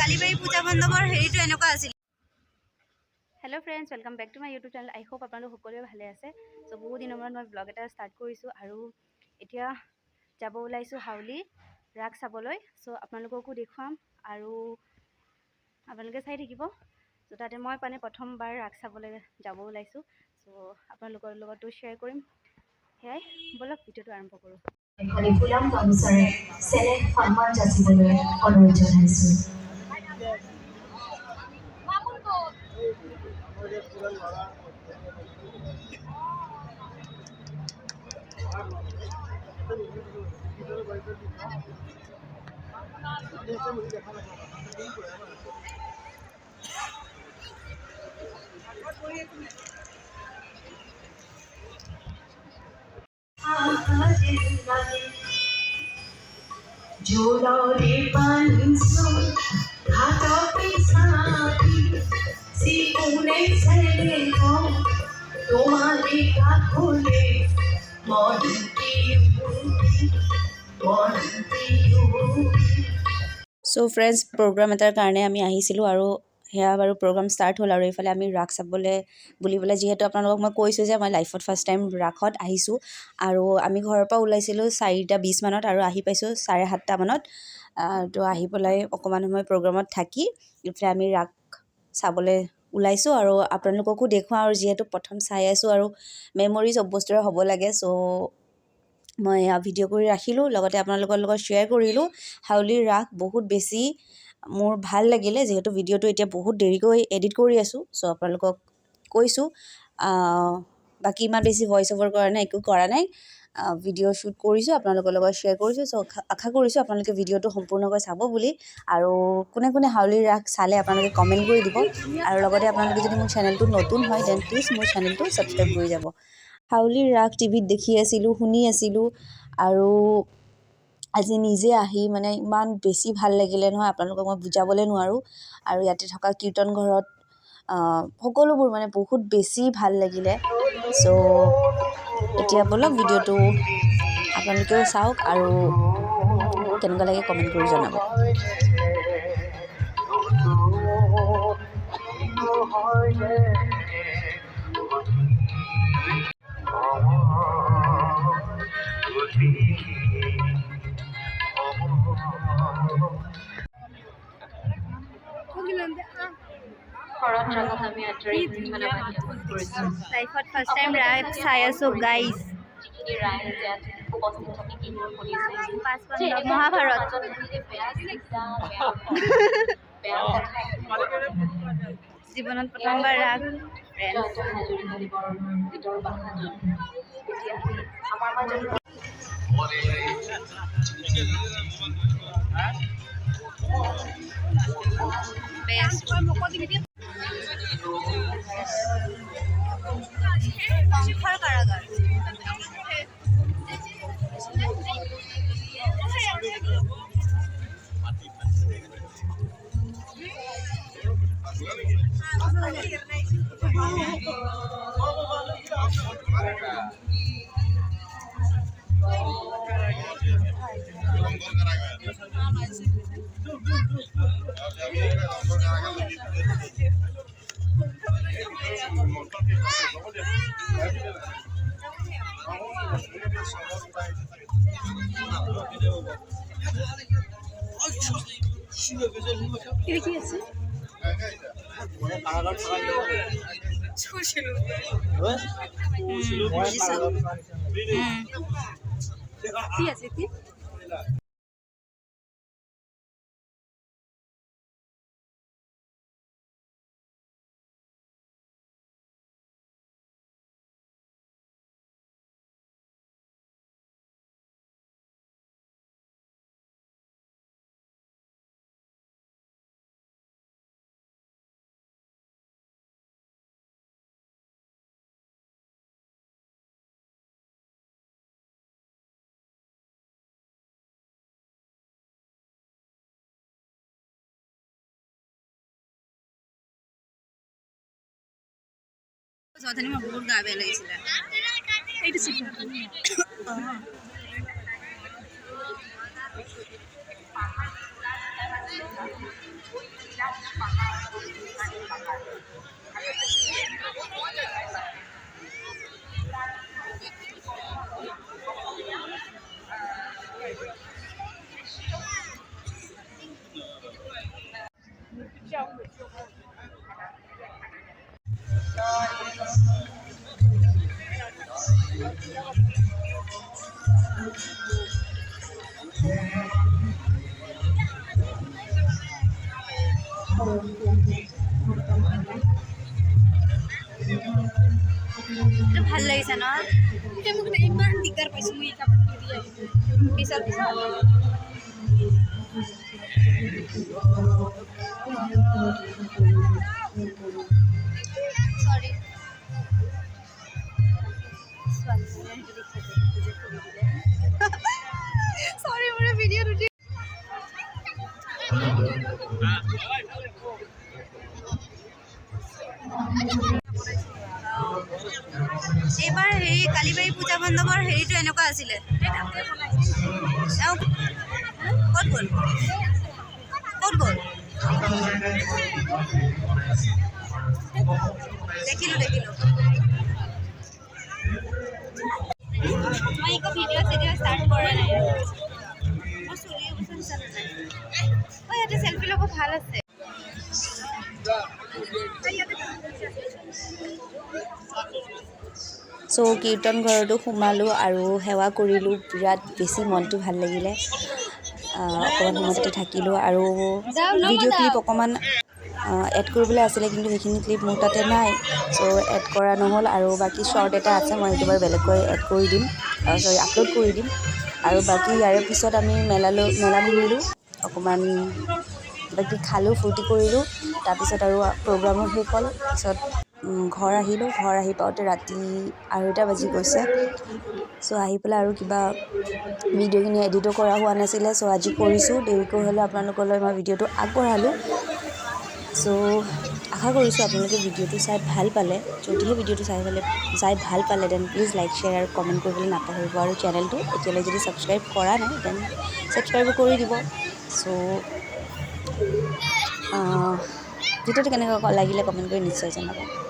কালিবাৰী পূজা মণ্ডপৰ হেৰিটো এনেকুৱা আছিল। Hello' friends, welcome back to my YouTube channel. I hope আপোনালোক সকলোৱে ভালে আছে। চ' বহুত দিনৰ মূৰত মই ব্লগ এটা ষ্টাৰ্ট কৰিছোঁ আৰু এতিয়া যাব ওলাইছোঁ হাউলি ৰাস চাবলৈ। চ' আপোনালোককো দেখুৱাম আৰু আপোনালোকে চাই থাকিব। চ' তাতে মই প্ৰথমবাৰ ৰাস চাবলৈ যাব ওলাইছোঁ। চ' আপোনালোকৰ লগতো শ্বেয়াৰ কৰিম। সেয়াই, ব'লক ভিডিঅ'টো আৰম্ভ কৰোঁ। এখনি ফুলাম গামোচাৰে চেনেহ সন্মান যাচিবলৈ অনুৰোধ জনাইছোঁ। जोड़े पंसो घाटा पे साथी सिपुने चले हो तुम्हारे काखोले मॉडती সো ফ্ৰেণ্ডছ, প্ৰগ্ৰাম এটাৰ কাৰণে আমি আহিছিলোঁ আৰু সেয়া বাৰু প্ৰগ্ৰাম ষ্টাৰ্ট হ'ল আৰু এইফালে আমি ৰাস চাবলৈ বুলিবলৈ যিহেতু আপোনালোকক মই কৈছোঁ যে মই লাইফত ফাৰ্ষ্ট টাইম ৰাসত আহিছোঁ আৰু আমি ঘৰৰ পৰা ওলাইছিলোঁ 4:20 মানত আৰু আহি পাইছোঁ 7:30 মানত। তো আহি পেলাই অকণমান সময় প্ৰগ্ৰামত থাকি এইফালে আমি ৰাস চাবলৈ ওলাইছোঁ আৰু আপোনালোককো দেখুৱাওঁ আৰু যিহেতু প্ৰথম চাই আছোঁ আৰু মেমৰি চব বস্তুৰে হ'ব লাগে। চ' মই ভিডিঅ' কৰি ৰাখিলোঁ, লগতে আপোনালোকৰ লগত শ্বেয়াৰ কৰিলোঁ। হাউলিৰ ৰাস বহুত বেছি মোৰ ভাল লাগিলে, যিহেতু ভিডিঅ'টো এতিয়া বহুত দেৰিকৈ এডিট কৰি আছোঁ। চ' আপোনালোকক কৈছোঁ, বাকী ইমান বেছি ভইচ অভাৰ কৰা নাই, একো কৰা নাই, ভিডিঅ' শ্বুট কৰিছোঁ, আপোনালোকৰ লগত শ্বেয়াৰ কৰিছোঁ। চ' আশা কৰিছোঁ আপোনালোকে ভিডিঅ'টো সম্পূৰ্ণকৈ চাব বুলি। আৰু কোনে কোনে হাউলিৰ ৰাস চালে আপোনালোকে কমেণ্ট কৰি দিব আৰু লগতে আপোনালোকে যদি মোৰ চেনেলটো নতুন হয় দেন প্লিজ মোৰ চেনেলটো ছাবস্ক্ৰাইব কৰি যাব। হাউলিৰ ৰাস টিভিত দেখি আছিলোঁ, শুনি আছিলোঁ আৰু আজি নিজে আহি ইমান বেছি ভাল লাগিলে নহয়, আপোনালোকক মই বুজাবলৈ নোৱাৰোঁ। আৰু ইয়াতে থকা কীৰ্তন ঘৰত সকলোবোৰ বহুত বেছি ভাল লাগিলে। চ' এতিয়া ব'লক ভিডিঅ'টো আপোনালোকেও চাওক আৰু কেনেকুৱা লাগে কমেণ্ট কৰি জনাব। লাইফত ফাৰ্ষ্ট টাইম ৰাস চাই আছোঁ গাইজ। মহাভাৰত জীৱনত প্ৰথমবাৰ ৰাস। সংসাৰ কাৰাগাৰ কি আছে? অথনি মই বহুত গা বেয়া লাগিছিলে। এইটো চিট ভাল লাগিছে ন মোক ইমান দিগদাৰ পাইছোঁ মই এই কাপোৰটো দি পিছত চৰি চৰি মোৰ ভিডিঅ'ত উঠি এইবাৰ হেৰি কালিবাৰী পূজা মণ্ডপৰ হেৰিটো এনেকুৱা আছিলে ক'ত গ'ল দেখিলোঁ মই একো ভিডিঅ' ষ্টাৰ্ট কৰা নাই মোৰ চুলি ইয়াতে চেল্ফি ল'ব ভাল আছে চ' কীৰ্তন ঘৰতো সোমালোঁ আৰু সেৱা কৰিলোঁ বিৰাট বেছি মনটো ভাল লাগিলে অকণমান সময় তাতে থাকিলোঁ আৰু ভিডিঅ' ক্লিপ অকণমান এড কৰিবলৈ আছিলে কিন্তু সেইখিনি ক্লিপ মোৰ তাতে নাই চ' এড কৰা নহ'ল আৰু বাকী শ্বৰ্ট এটা আছে মই সেইটো বাৰু বেলেগকৈ এড কৰি দিম আপলোড কৰি দিম আৰু বাকী ইয়াৰে পিছত আমি মেলা ঘূৰিলোঁ অকণমান বাকী খালোঁ ফূৰ্তি কৰিলোঁ তাৰপিছত আৰু প্ৰগ্ৰামো শেষ হ'ল পিছত ঘৰ আহিলোঁ ঘৰ আহি পাওঁতে ৰাতি 2:30 বাজি গৈছে চ' আহি পেলাই আৰু কিবা ভিডিঅ'খিনি এডিটো কৰা হোৱা নাছিলে চ' আজি কৰিছোঁ দেৰিকৈ হ'লে আপোনালোকলৈ মই ভিডিঅ'টো আগবঢ়ালোঁ চ' আশা কৰিছোঁ আপোনালোকে ভিডিঅ'টো চাই ভাল পালে যদিহে ভিডিঅ'টো চাই ভাল পালে দেন প্লিজ লাইক শ্বেয়াৰ আৰু কমেণ্ট কৰিবলৈ নাপাহৰিব আৰু চেনেলটো এতিয়ালৈ যদি ছাবস্ক্ৰাইব কৰা নাই দেন ছাবস্ক্ৰাইবো কৰি দিব চ' ভিডিঅ'টো কেনেকুৱা লাগিলে কমেণ্ট কৰি নিশ্চয় জনাব